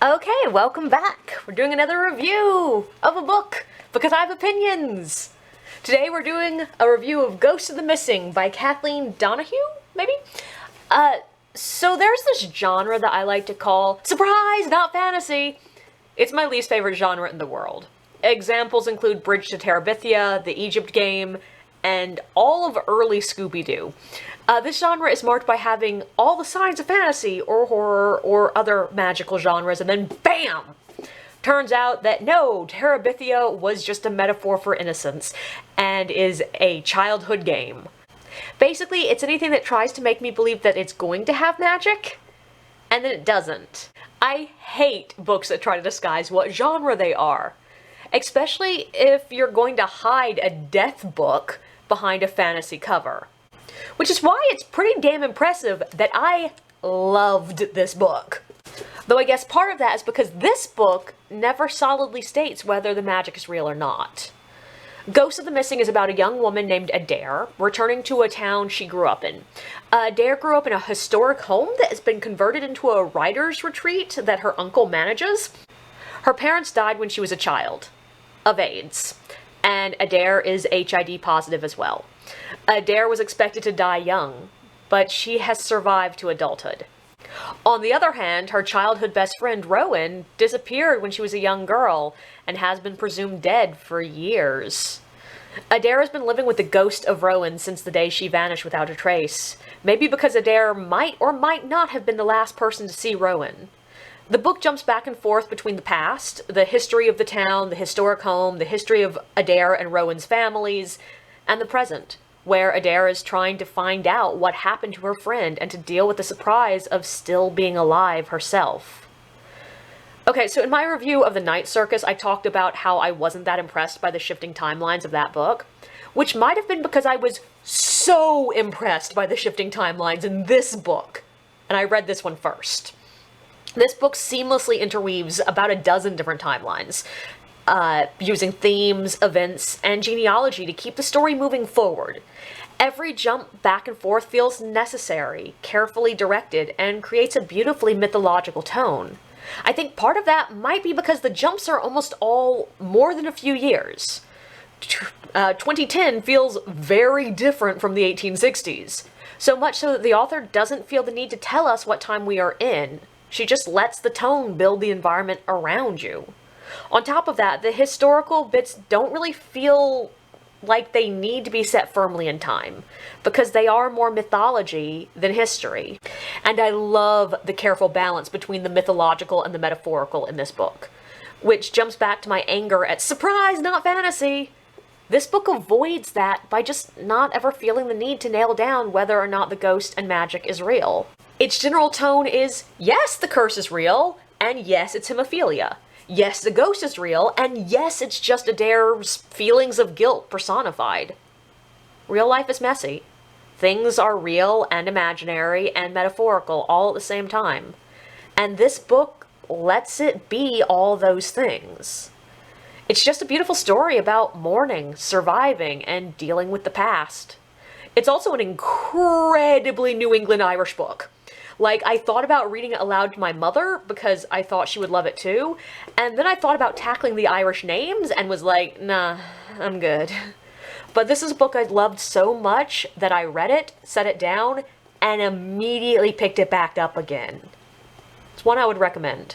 Okay, welcome back. We're doing another review of a book because I have opinions. Today we're doing a review of Ghost of the Missing by Kathleen Donohoe, maybe? So there's this genre that I like to call surprise, not fantasy. It's my least favorite genre in the world. Examples include Bridge to Terabithia, The Egypt Game, and all of early Scooby-Doo. This genre is marked by having all the signs of fantasy or horror or other magical genres, and then BAM! Turns out that no, Terabithia was just a metaphor for innocence and is a childhood game. Basically, it's anything that tries to make me believe that it's going to have magic, and then it doesn't. I hate books that try to disguise what genre they are, especially if you're going to hide a death book behind a fantasy cover. Which is why it's pretty damn impressive that I loved this book. Though I guess part of that is because this book never solidly states whether the magic is real or not. Ghost of the Missing is about a young woman named Adair returning to a town she grew up in. Adair grew up in a historic home that has been converted into a writer's retreat that her uncle manages. Her parents died when she was a child, of AIDS, and Adair is HIV positive as well. Adair was expected to die young, but she has survived to adulthood. On the other hand, her childhood best friend, Rowan, disappeared when she was a young girl and has been presumed dead for years. Adair has been living with the ghost of Rowan since the day she vanished without a trace, maybe because Adair might or might not have been the last person to see Rowan. The book jumps back and forth between the past, the history of the town, the historic home, the history of Adair and Rowan's families, and the present, where Adair is trying to find out what happened to her friend and to deal with the surprise of still being alive herself. Okay, so in my review of The Night Circus, I talked about how I wasn't that impressed by the shifting timelines of that book, which might have been because I was so impressed by the shifting timelines in this book, and I read this one first. This book seamlessly interweaves about a dozen different timelines, using themes, events, and genealogy to keep the story moving forward. Every jump back and forth feels necessary, carefully directed, and creates a beautifully mythological tone. I think part of that might be because the jumps are almost all more than a few years. 2010 feels very different from the 1860s, so much so that the author doesn't feel the need to tell us what time we are in. She just lets the tone build the environment around you. On top of that, the historical bits don't really feel like they need to be set firmly in time, because they are more mythology than history. And I love the careful balance between the mythological and the metaphorical in this book, which jumps back to my anger at surprise, not fantasy. This book avoids that by just not ever feeling the need to nail down whether or not the ghost and magic is real. Its general tone is, yes, the curse is real, and yes, it's hemophilia. Yes, the ghost is real, and yes, it's just Adair's feelings of guilt personified. Real life is messy. Things are real and imaginary and metaphorical all at the same time. And this book lets it be all those things. It's just a beautiful story about mourning, surviving, and dealing with the past. It's also an incredibly New England Irish book. Like, I thought about reading it aloud to my mother because I thought she would love it too, and then I thought about tackling the Irish names and was like, nah, I'm good. But this is a book I loved so much that I read it, set it down, and immediately picked it back up again. It's one I would recommend.